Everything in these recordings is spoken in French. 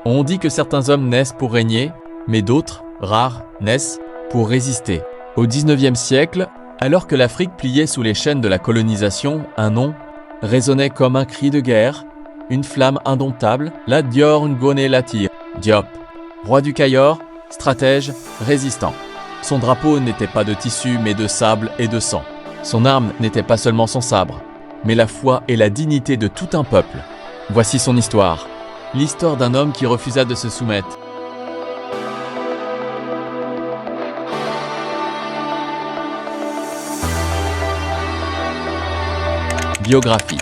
On dit que certains hommes naissent pour régner, mais d'autres, rares, naissent pour résister. Au XIXe siècle, alors que l'Afrique pliait sous les chaînes de la colonisation, un nom résonnait comme un cri de guerre, une flamme indomptable, Lat Dior Ngoné Latyr Diop, roi du Cayor, stratège, résistant. Son drapeau n'était pas de tissu mais de sable et de sang. Son arme n'était pas seulement son sabre, mais la foi et la dignité de tout un peuple. Voici son histoire, l'histoire d'un homme qui refusa de se soumettre. Biographie.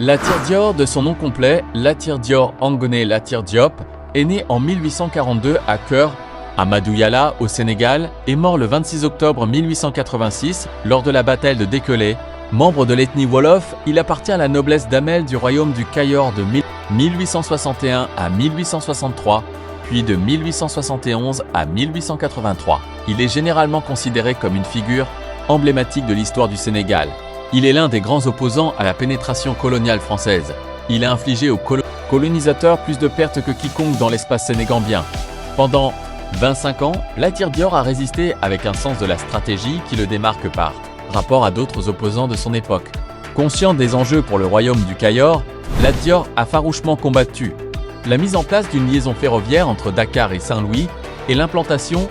Latyr Dior, de son nom complet, Latyr Dior Ngoné Latyr Diop, est né en 1842 à Keur Amadou Yala, au Sénégal, et mort le 26 octobre 1886 lors de la bataille de Dékelé. Membre de l'ethnie Wolof, il appartient à la noblesse d'Amel du royaume du Cayor de 1861 à 1863, puis de 1871 à 1883. Il est généralement considéré comme une figure emblématique de l'histoire du Sénégal. Il est l'un des grands opposants à la pénétration coloniale française. Il a infligé aux colonisateurs plus de pertes que quiconque dans l'espace sénégambien. Pendant 25 ans, Latyr Dior a résisté avec un sens de la stratégie qui le démarque par rapport à d'autres opposants de son époque. Conscient des enjeux pour le royaume du Cayor, Latyr Dior a farouchement combattu la mise en place d'une liaison ferroviaire entre Dakar et Saint-Louis et l'implantation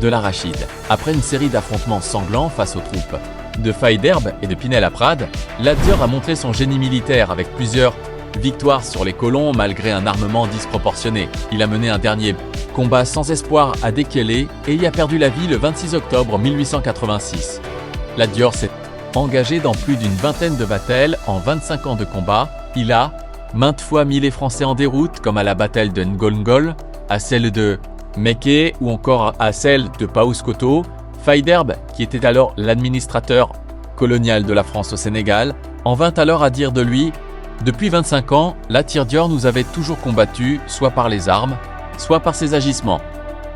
de l'arachide. Après une série d'affrontements sanglants face aux troupes de Faidherbe et de Pinel-Laprade, Latyr Dior a montré son génie militaire avec plusieurs victoires sur les colons malgré un armement disproportionné. Il a mené un dernier combat sans espoir à Dékelé et y a perdu la vie le 26 octobre 1886. Latyr Dior s'est engagé dans plus d'une vingtaine de batailles en 25 ans de combat. Il a maintes fois mis les Français en déroute, comme à la bataille de Ngolngol, à celle de Méké ou encore à celle de Paoskoto. Faidherbe, qui était alors l'administrateur colonial de la France au Sénégal, en vint alors à dire de lui « Depuis 25 ans, Latyr Dior nous avait toujours combattus, soit par les armes, soit par ses agissements.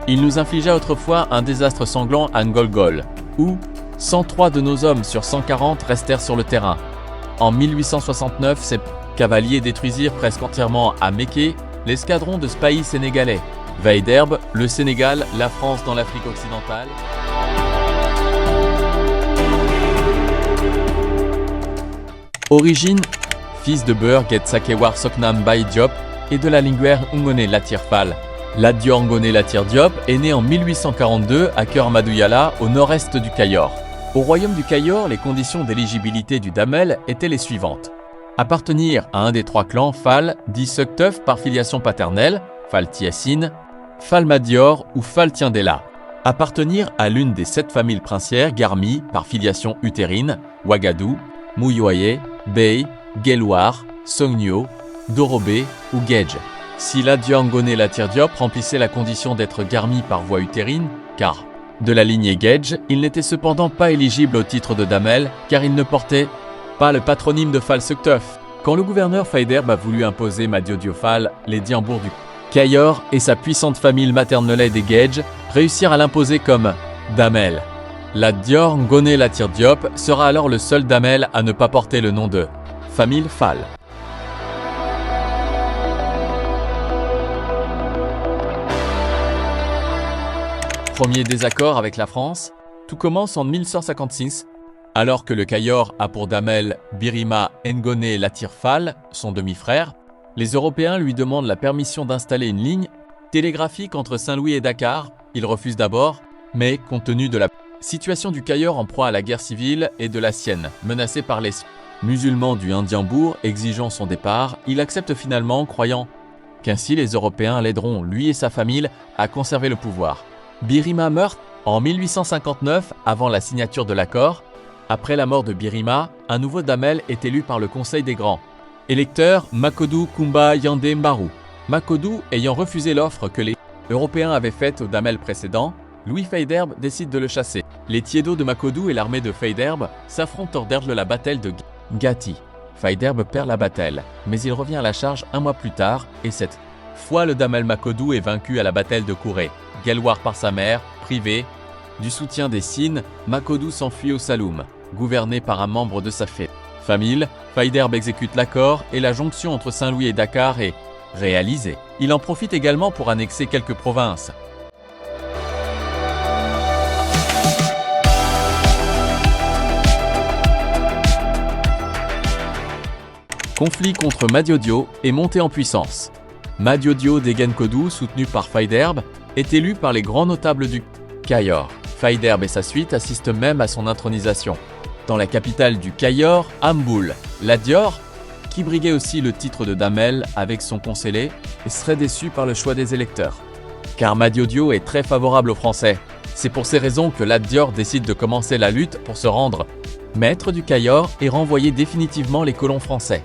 Il nous infligea autrefois un désastre sanglant à Ngolngol, où 103 de nos hommes sur 140 restèrent sur le terrain. En 1869, ses cavaliers détruisirent presque entièrement à Méké l'escadron de Spahis sénégalais. Faidherbe, le Sénégal, la France dans l'Afrique occidentale. Origine, fils de Beur Get Sakewar Soknam Baye Diop et de la linguère Ngoné Latyr Fall. Latyr Dior Ngoné Latyr Diop est né en 1842 à Keur Amadou Yala, au nord-est du Cayor. Au royaume du Cayor, les conditions d'éligibilité du damel étaient les suivantes. Appartenir à un des trois clans Fall, dit Sukteuf par filiation paternelle, Fall Tiassine, Fall Madior ou Fall Tiendela. Appartenir à l'une des 7 familles princières Garmi par filiation utérine, Ouagadou, Mouyoye, Bey, Guelwar, Sogno, Dorobé ou Gedj. Si Latyr Dior Ngoné Latyr Diop remplissait la condition d'être Garmi par voie utérine, car de la lignée Gedj, il n'était cependant pas éligible au titre de damel car il ne portait pas le patronyme de Fall Sukteuf. Quand le gouverneur Faidherbe a voulu imposer Madio Diofal, les Diambour du Cayor et sa puissante famille maternelle des Gedj réussirent à l'imposer comme damel. Latyr Dior Ngoné Latyr Diop sera alors le seul damel à ne pas porter le nom de famille Fall. Premier désaccord avec la France, tout commence en 1156, alors que le Cayor a pour damel Birima Ngoné Latyr Fall, son demi-frère. Les Européens lui demandent la permission d'installer une ligne télégraphique entre Saint-Louis et Dakar. Il refuse d'abord, mais compte tenu de la situation du Cayor en proie à la guerre civile et de la sienne, menacé par les musulmans du Indiambour exigeant son départ, il accepte finalement, croyant qu'ainsi les Européens l'aideront, lui et sa famille, à conserver le pouvoir. Birima meurt en 1859 avant la signature de l'accord. Après la mort de Birima, un nouveau damel est élu par le Conseil des Grands. Électeur Makodou Koumba Yandé Mbarou. Makodou ayant refusé l'offre que les Européens avaient faite au damel précédent, Louis Faidherbe décide de le chasser. Les Tiédos de Makodou et l'armée de Faidherbe s'affrontent lors de la bataille de Gati. Faidherbe perd la bataille, mais il revient à la charge un mois plus tard et cette fois le damel Makodou est vaincu à la bataille de Kouré. Guelwar par sa mère, privé du soutien des Sines, Makodou s'enfuit au Saloum, gouverné par un membre de sa famille. Faidherbe exécute l'accord et la jonction entre Saint-Louis et Dakar est réalisé. Il en profite également pour annexer quelques provinces. Conflit contre Madiodio est monté en puissance. Madiodio d'Egenkodu, soutenu par Faidherbe, est élu par les grands notables du Cayor. Faidherbe et sa suite assistent même à son intronisation. Dans la capitale du Cayor, Amboul, Ladior, qui briguait aussi le titre de Damel avec son conseiller, serait déçu par le choix des électeurs. Car Madiodio est très favorable aux Français. C'est pour ces raisons que Ladior décide de commencer la lutte pour se rendre maître du Cayor et renvoyer définitivement les colons français.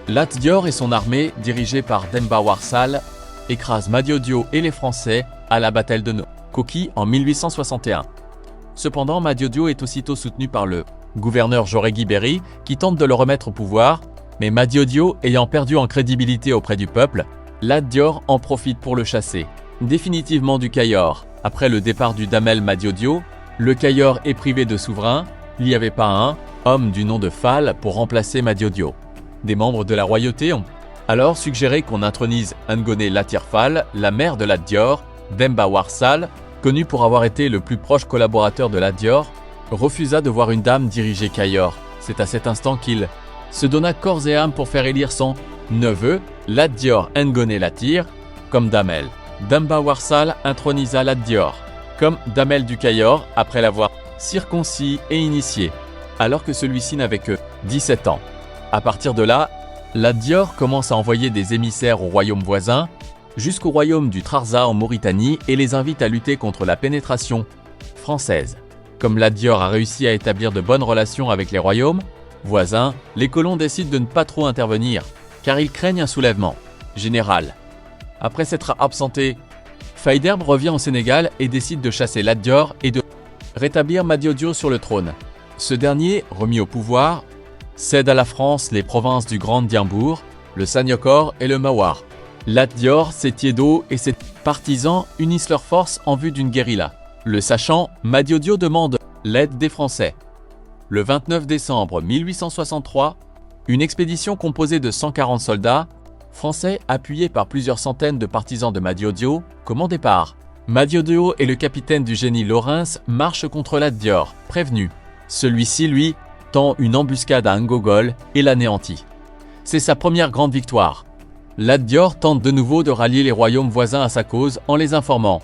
Lat-Dior et son armée, dirigée par Demba Warsal, écrasent Madiodio et les Français à la bataille de Koki en 1861. Cependant, Madiodio est aussitôt soutenu par le gouverneur Jorégui Berry qui tente de le remettre au pouvoir, mais Madiodio ayant perdu en crédibilité auprès du peuple, Lat-Dior en profite pour le chasser définitivement du Cayor. Après le départ du Damel Madiodio, le Cayor est privé de souverain, il n'y avait pas un homme du nom de Fall pour remplacer Madiodio. Des membres de la royauté ont alors suggéré qu'on intronise Ngoné Latyr Fall, la mère de Lat-Dior. Demba Warsal, connu pour avoir été le plus proche collaborateur de Lat-Dior, refusa de voir une dame diriger Cayor. C'est à cet instant qu'il se donna corps et âme pour faire élire son neveu, Lat-Dior Ngoné Latyr, comme Damel. Demba Warsal intronisa Lat-Dior comme Damel du Cayor après l'avoir circoncis et initié, alors que celui-ci n'avait que 17 ans. À partir de là, Lat-Dior commence à envoyer des émissaires aux royaumes voisins, jusqu'au royaume du Trarza en Mauritanie, et les invite à lutter contre la pénétration française. Comme Lat-Dior a réussi à établir de bonnes relations avec les royaumes voisins, les colons décident de ne pas trop intervenir, car ils craignent un soulèvement général. Après s'être absenté, Faidherbe revient au Sénégal et décide de chasser Lat-Dior et de rétablir Madiodio sur le trône. Ce dernier, remis au pouvoir, cède à la France les provinces du Grand Diambour, le Sanyokor et le Mawar. Lat-Dior, ses tiédos et ses partisans unissent leurs forces en vue d'une guérilla. Le sachant, Madiodio demande l'aide des Français. Le 29 décembre 1863, une expédition composée de 140 soldats français appuyés par plusieurs centaines de partisans de Madiodio, commandés par Madiodio et le capitaine du génie Lawrence marchent contre Lat-Dior, prévenu. Celui-ci, lui, tend une embuscade à Ngogol et l'anéantit. C'est sa première grande victoire. Lat-Dior tente de nouveau de rallier les royaumes voisins à sa cause en les informant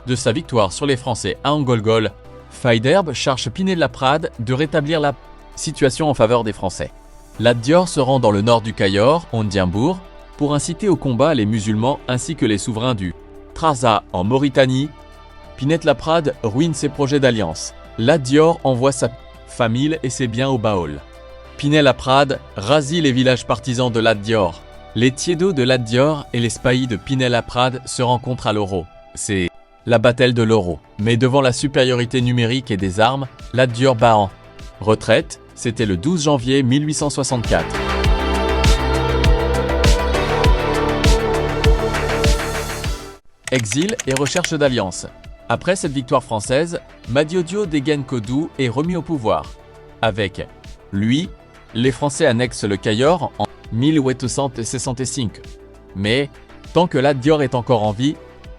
de sa victoire sur les Français à Ngogol. Faidherbe charge Pinet-Laprade de rétablir la situation en faveur des Français. Lat-Dior se rend dans le nord du Cayor, Ondiambour, pour inciter au combat les musulmans ainsi que les souverains du Trarza en Mauritanie. Pinet-Laprade ruine ses projets d'alliance. Lat-Dior envoie sa famille et ses biens au Baol. Pinet-Laprade rasit les villages partisans de Lat-Dior. Les tiédos de Lat-Dior et les spahis de Pinet-Laprade se rencontrent à Loro. C'est la bataille de Loro. Mais devant la supériorité numérique et des armes, Lat-Dior bat en retraite. C'était le 12 janvier 1864. Exil et recherche d'alliance. Après cette victoire française, Madiodio d'Egenkodu est remis au pouvoir. Avec lui, les Français annexent le Cayor en 1865. Mais, tant que Lat-Dior est encore en vie,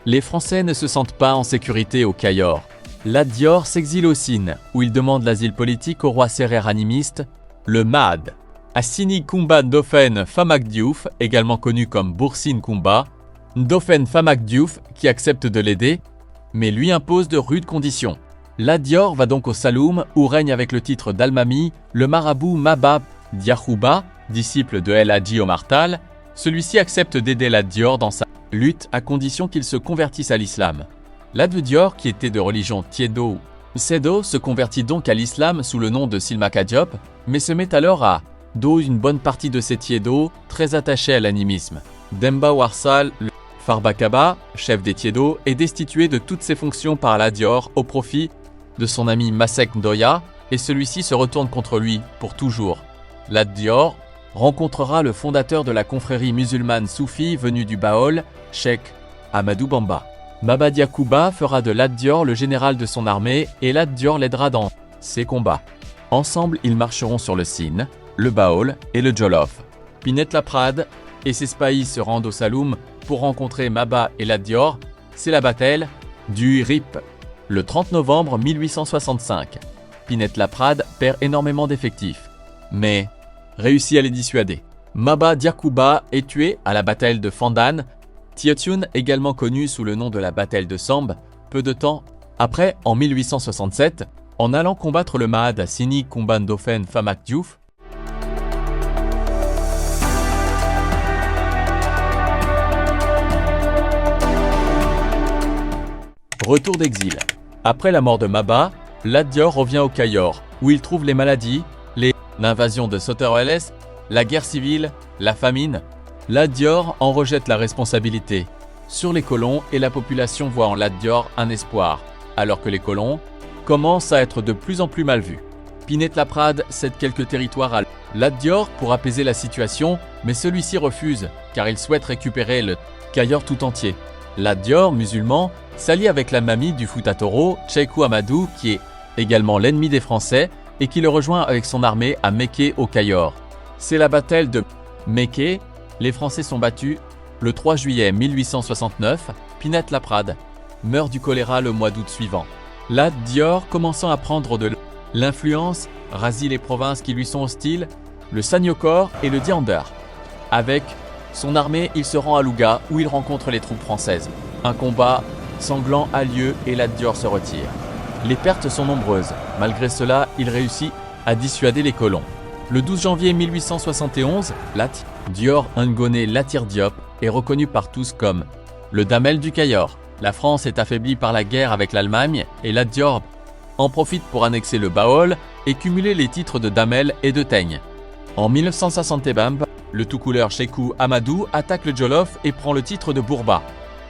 les Français ne se sentent pas en sécurité au Cayor. Lat-Dior s'exile au Sine, où il demande l'asile politique au roi sérère animiste, le Mahd. Assini Kumba Ndofen Famak Diouf, également connu comme Boursine Kumba, Ndofen Famak Diouf, qui accepte de l'aider, mais lui impose de rudes conditions. Lat-Dior va donc au Saloum, où règne avec le titre d'Almami le marabout Maba Diakhouba, disciple de El Hadji Omar Tall. Celui-ci accepte d'aider Lat-Dior dans sa lutte à condition qu'il se convertisse à l'islam. Lat-Dior, qui était de religion tiédo Sédo, se convertit donc à l'islam sous le nom de Silmaka Diop, mais se met alors à dos une bonne partie de ses tiédos très attachés à l'animisme. Demba Warsal, le Farbakaba, chef des tiédos, est destitué de toutes ses fonctions par Lat-Dior au profit de son ami Masek Ndoya, et celui-ci se retourne contre lui pour toujours. Lat-Dior rencontrera le fondateur de la confrérie musulmane soufie venu du Baol, Cheikh Amadou Bamba. Maba Diakhouba fera de Lat-Dior le général de son armée et Lat-Dior l'aidera dans ses combats. Ensemble, ils marcheront sur le Sine, le Baol et le Jolof. Pinet-Laprade et ses spahis se rendent au Saloum pour rencontrer Maba et Lat Dior, c'est la bataille du Rip, le 30 novembre 1865. Pinet-Laprade perd énormément d'effectifs, mais réussit à les dissuader. Maba Diakuba est tué à la bataille de Fandan, Tiotiun, également connu sous le nom de la bataille de Sambe, peu de temps après, en 1867, en allant combattre le Mahad à Sini Kumban-Dauphin Famak Diouf. Retour d'exil. Après la mort de Maba, Lat Dior revient au Cayor, où il trouve les maladies, l'invasion de Soterelles, la guerre civile, la famine. Lat Dior en rejette la responsabilité sur les colons et la population voit en Lat Dior un espoir, alors que les colons commencent à être de plus en plus mal vus. Pinet-Laprade cède quelques territoires à Lat Dior pour apaiser la situation, mais celui-ci refuse, car il souhaite récupérer le Cayor tout entier. Lat Dior, musulman, s'allie avec la mamie du Fouta Toro, Sékou Amadou, qui est également l'ennemi des Français, et qui le rejoint avec son armée à Méké au Cayor. C'est la bataille de Méké. Les Français sont battus le 3 juillet 1869. Pinet-Laprade meurt du choléra le mois d'août suivant. Lat Dior, commençant à prendre de l'influence, rasit les provinces qui lui sont hostiles, le Sanyokor et le Diander. Avec son armée, il se rend à Louga où il rencontre les troupes françaises. Un combat sanglant a lieu et Lat Dior se retire. Les pertes sont nombreuses. Malgré cela, il réussit à dissuader les colons. Le 12 janvier 1871, Lat Dior Ngoné Latyr Diop est reconnu par tous comme le Damel du Cayor. La France est affaiblie par la guerre avec l'Allemagne et Lat Dior en profite pour annexer le Baol et cumuler les titres de Damel et de Teigne. En 1960, le tout couleur Sékou Amadou attaque le Jolof et prend le titre de Bourba.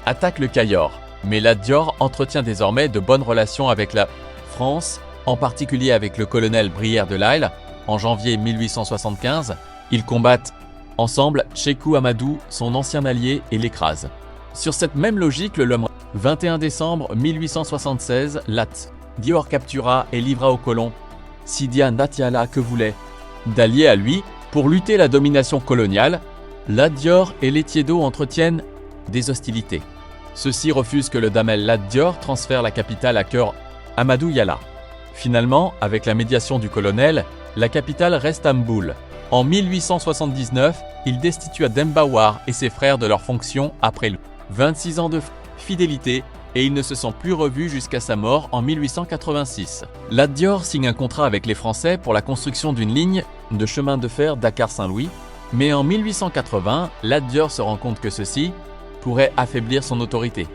Attaque le Cayor. Mais Lat Dior entretient désormais de bonnes relations avec la France, en particulier avec le colonel Brière de L'Isle. En janvier 1875, ils combattent ensemble Sékou Amadou, son ancien allié, et l'écrasent. Sur cette même logique, le 21 décembre 1876, Lat Dior captura et livra aux colons Sidia Natiala que voulait d'alliés à lui pour lutter la domination coloniale. Lat Dior et les Tiédo entretiennent des hostilités. Ceux-ci refusent que le Damel Lat Dior transfère la capitale à Cœur Amadou Yala. Finalement, avec la médiation du colonel, la capitale reste à Mboul. En 1879, il destitua Demba War et ses frères de leurs fonctions après 26 ans de fidélité et ils ne se sont plus revus jusqu'à sa mort en 1886. Lat Dior signe un contrat avec les Français pour la construction d'une ligne de chemin de fer Dakar-Saint-Louis, mais en 1880, Lat Dior se rend compte que ceci pourrait affaiblir son autorité.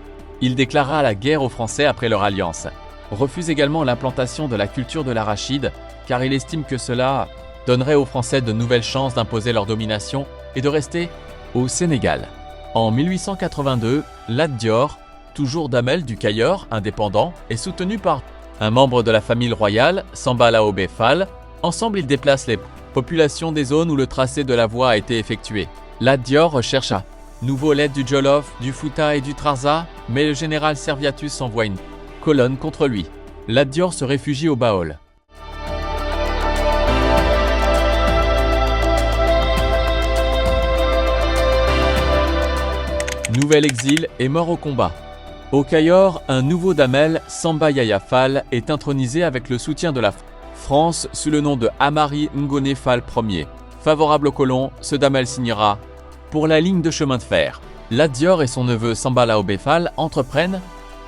Il déclara la guerre aux Français après leur alliance. Refuse également l'implantation de la culture de l'arachide, car il estime que cela donnerait aux Français de nouvelles chances d'imposer leur domination et de rester au Sénégal. En 1882, Lat Dior, toujours Damel du Cayor, indépendant, est soutenu par un membre de la famille royale, Samba Laobé Fall. Ensemble, ils déplacent les populations des zones où le tracé de la voie a été effectué. Lat Dior recherche à nouveau l'aide du Jolof, du Fouta et du Trarza, mais le général Serviatus envoie une colonne contre lui. Lat Dior se réfugie au Baol. Nouvel exil et mort au combat. Au Cayor, un nouveau Damel, Samba Yaya Fall, est intronisé avec le soutien de la France sous le nom de Amari Ngoné Fall Ier. Favorable aux colons, ce Damel signera pour la ligne de chemin de fer. Lat Dior et son neveu Samba Laobé Fall entreprennent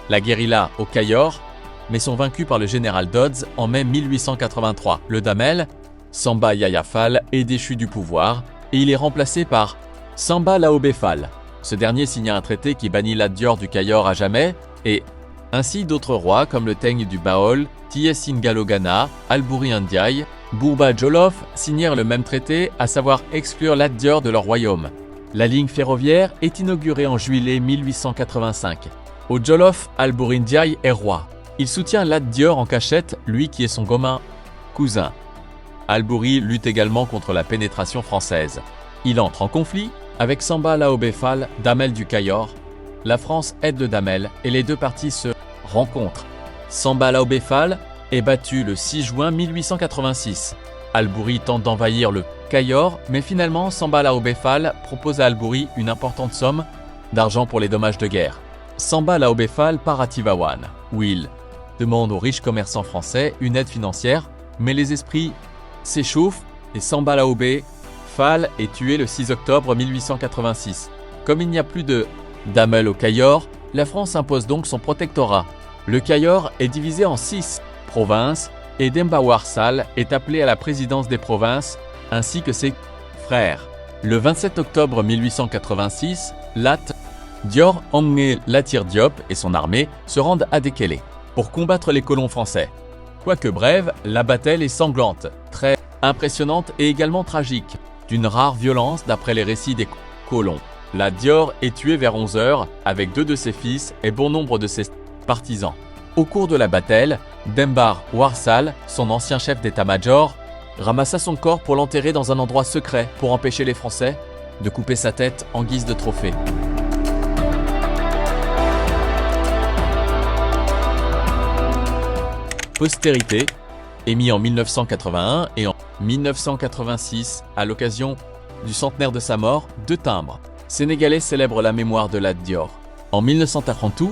la guérilla au Cayor, mais sont vaincus par le général Dodds en mai 1883. Le Damel, Samba Yaya Fall, est déchu du pouvoir et il est remplacé par Samba Laobé Fall. Ce dernier signa un traité qui bannit Lat Dior du Cayor à jamais et ainsi d'autres rois comme le Teigne du Baol, Tiessingalogana, Albouri Ndiaye, Bourba Jolof signèrent le même traité, à savoir exclure Lat Dior de leur royaume. La ligne ferroviaire est inaugurée en juillet 1885. Au Jolof, Albouri Ndiaye est roi. Il soutient Lat Dior en cachette, lui qui est son gomin cousin. Albouri lutte également contre la pénétration française. Il entre en conflit avec Samba Laobé Fall, Damel du Cayor. La France aide le Damel et les deux parties se rencontrent. Samba Laobé Fall est battu le 6 juin 1886. Albouri tente d'envahir le Cayor, mais finalement Samba Laobé Fall propose à Albouri une importante somme d'argent pour les dommages de guerre. Samba Laobé Fall part à Tivaouane, où il demande aux riches commerçants français une aide financière, mais les esprits s'échauffent et Samba Laobé Fall est tué le 6 octobre 1886. Comme il n'y a plus de Damel au Cayor, la France impose donc son protectorat. Le Cayor est divisé en 6 provinces et Demba War Sall est appelé à la présidence des provinces ainsi que ses frères. Le 27 octobre 1886, Lat Dior Amné Latyr Diop et son armée se rendent à Dékélé pour combattre les colons français. Quoique brève, la bataille est sanglante, très impressionnante et également tragique, d'une rare violence d'après les récits des colons. Lat Dior est tué vers 11 h avec 2 de ses fils et bon nombre de ses partisans. Au cours de la bataille, Demba War Sall, son ancien chef d'état-major, ramassa son corps pour l'enterrer dans un endroit secret pour empêcher les Français de couper sa tête en guise de trophée. Postérité, émis en 1981 et en 1986 à l'occasion du centenaire de sa mort, 2 timbres sénégalais célèbrent la mémoire de Lat Dior. En 1932,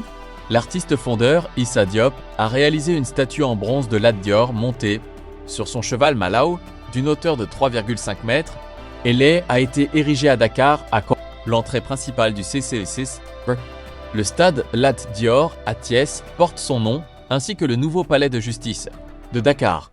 l'artiste fondeur Issa Diop a réalisé une statue en bronze de Lat Dior montée sur son cheval Malaw d'une hauteur de 3,5 mètres. Elle a été érigée à Dakar, à l'entrée principale du CCC. Le stade Lat Dior à Thiès porte son nom, ainsi que le nouveau palais de justice de Dakar.